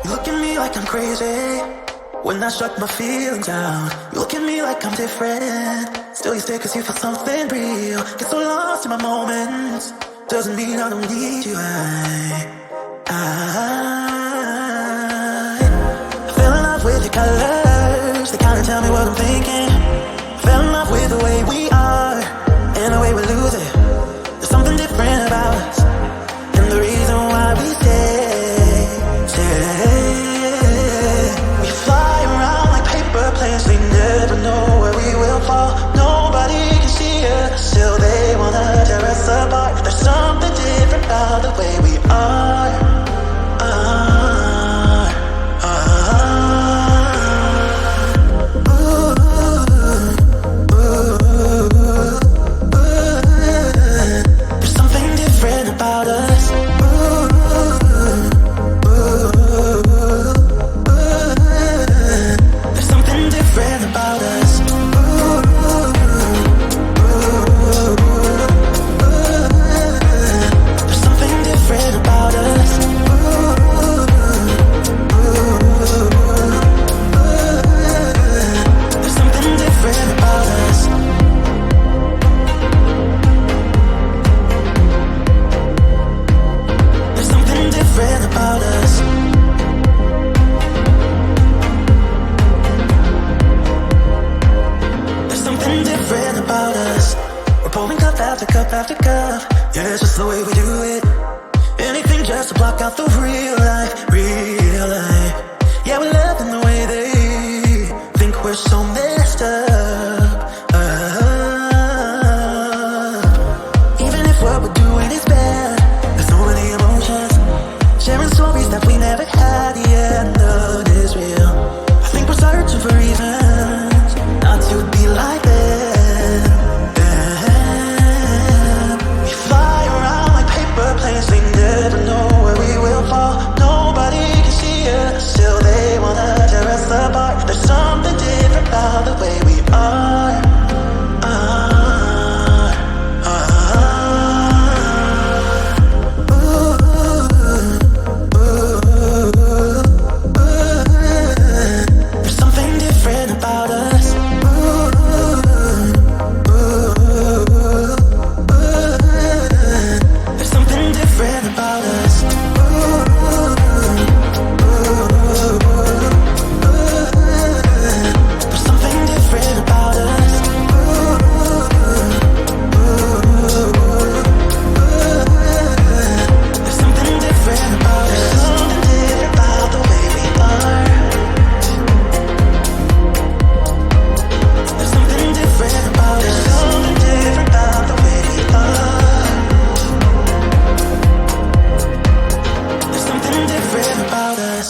You look at me like I'm crazy when I shut my feelings down. You look at me like I'm different. Still you stay cause you feel something real. Get so lost in my moments. Doesn't mean I don't need you. I fell in love with your colors. They kinda tell me what I'm thinking. Fell in love with the way we are and the way we lose it. There's something different about us, and the reason why we stay. We fly around like paper planes. We never know where we will fall. Nobody can see us, still they wanna tear us apart. There's something different about the way we are. There's something different about us. There's something different about us. There's something different about us. There's something different about us. There's something different about us. There's something different about us. We're pouring cup after cup after cup. Yeah, it's just the way we do it. Anything just to block out the real life, real life. Yeah, we love in the way they think we're so messed up. Even if what we're doing is bad, there's so many emotions. Sharing stories that we never had, yeah, none is real. I think we're searching for reasons not to be like them. We fly around like paper planes. We never know where we will fall. Nobody can see us, still they wanna tear us apart. There's something different about the way we are. There's something different about us. There's something different about us. There's something different about us. There's something different about us. There's something different about the way we are. There's something different about us. There's something different about the way we are. There's something different about us.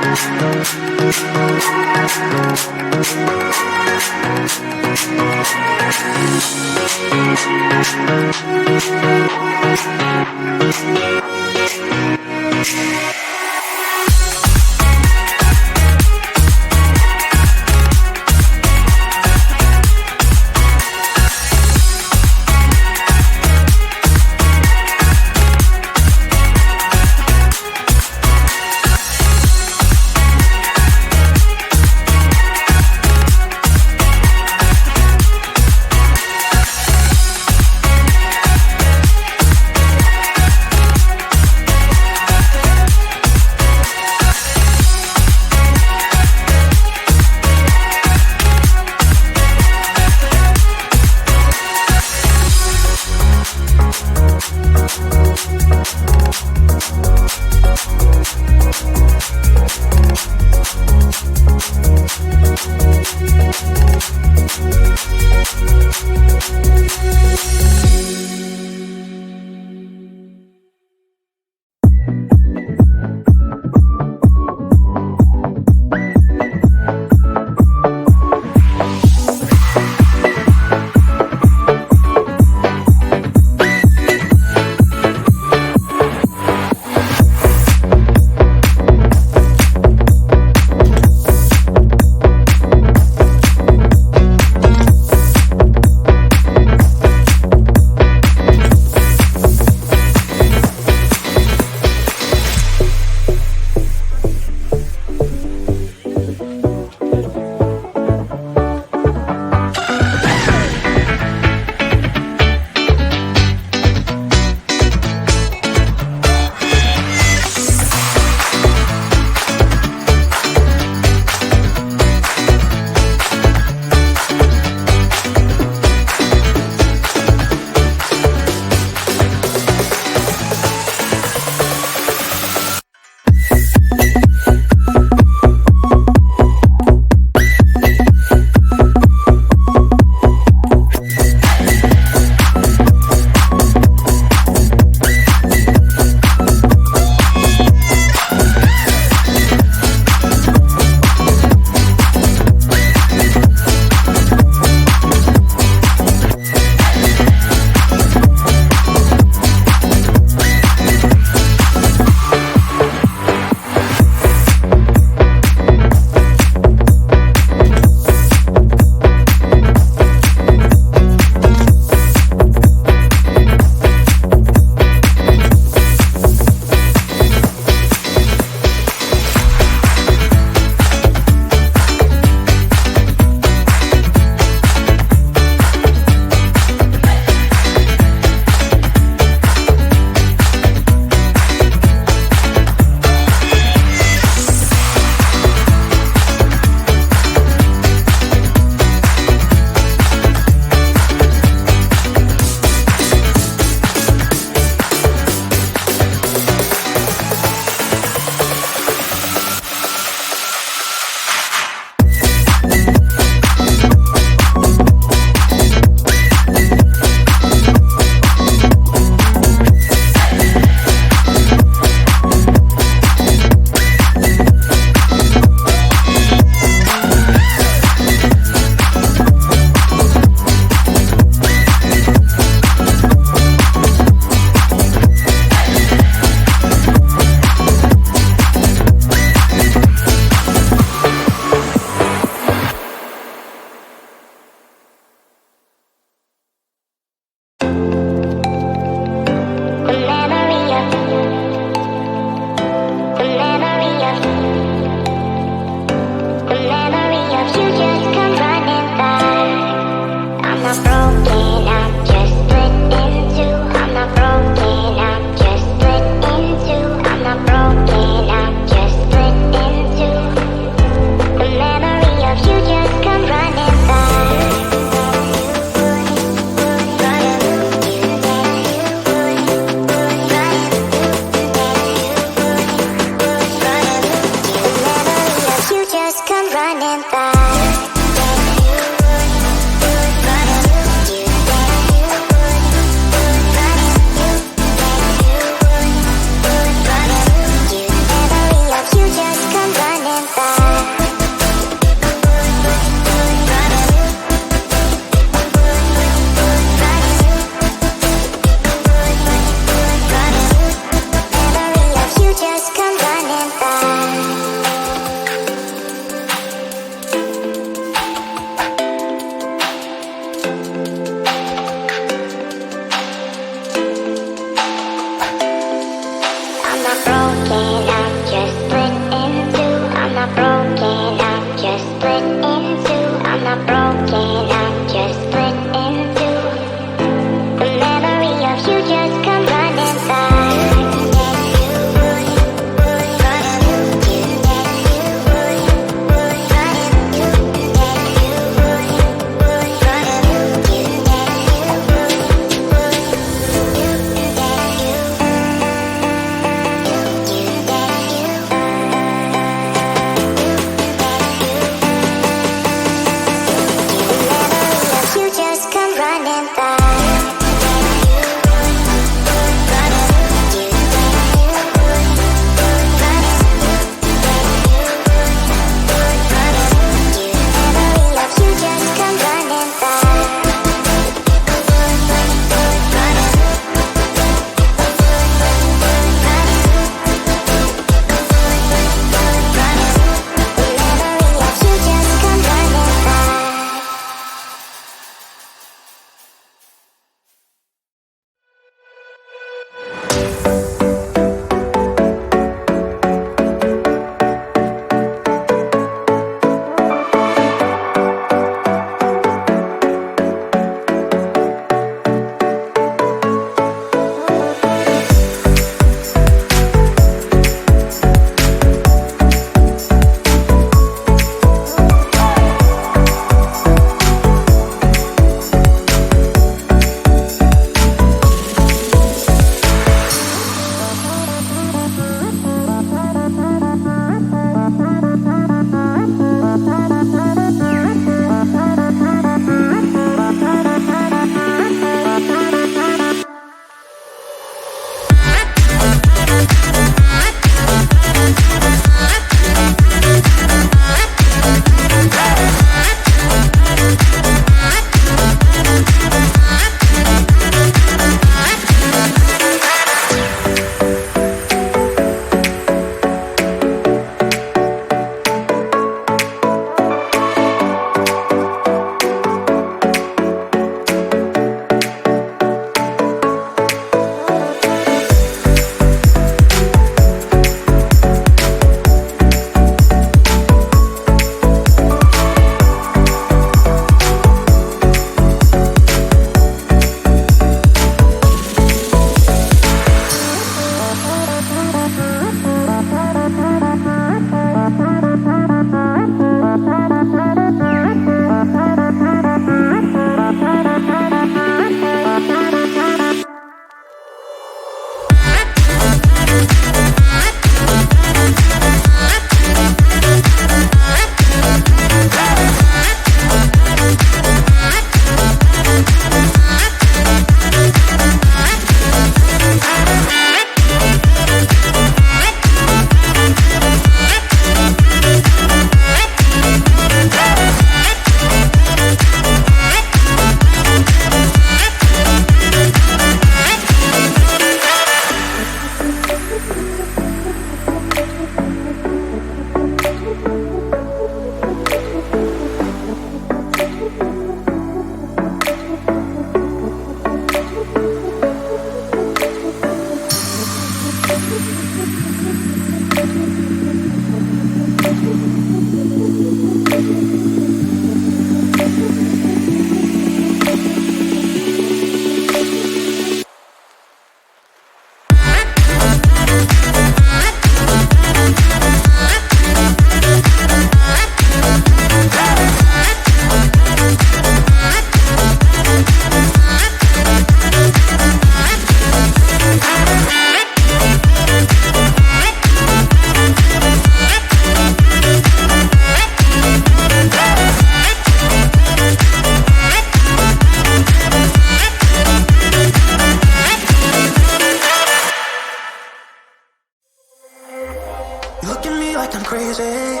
crazy.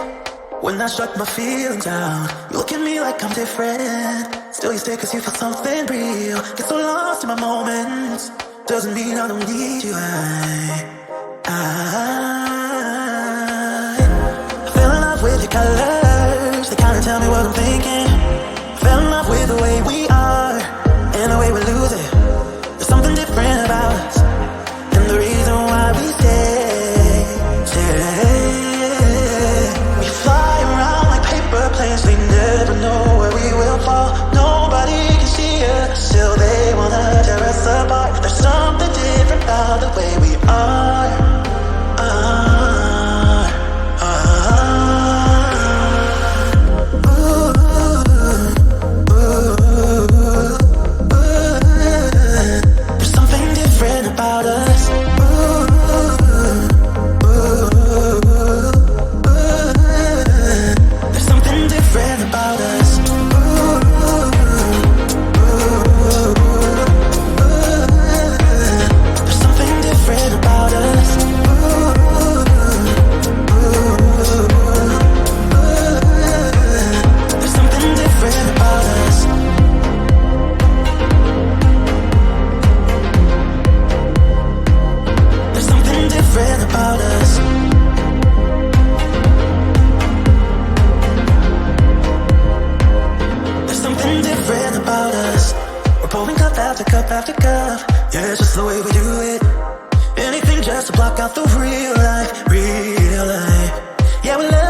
When I shut my feelings down, you look at me like I'm different. Still you stay cause you feel something real. Get so lost in my moments. Doesn't mean I don't need you. I fell in love with your colors. They kinda tell me what I'm thinking. Fell in love with the way we are and the way we lose it. There's something different about us, and the reason why we stay. We fly around like paper planes. We never know where we will fall. Nobody can see us, still they wanna tear us apart. There's something different about the way we are. There's something different about us. There's something different about us. There's something different about us. There's something different about us. There's something different about us. There's something different about us. We're pouring cup after cup after cup. Yeah, it's just the way we do it. Anything just to block out the real life, real life. Yeah, we love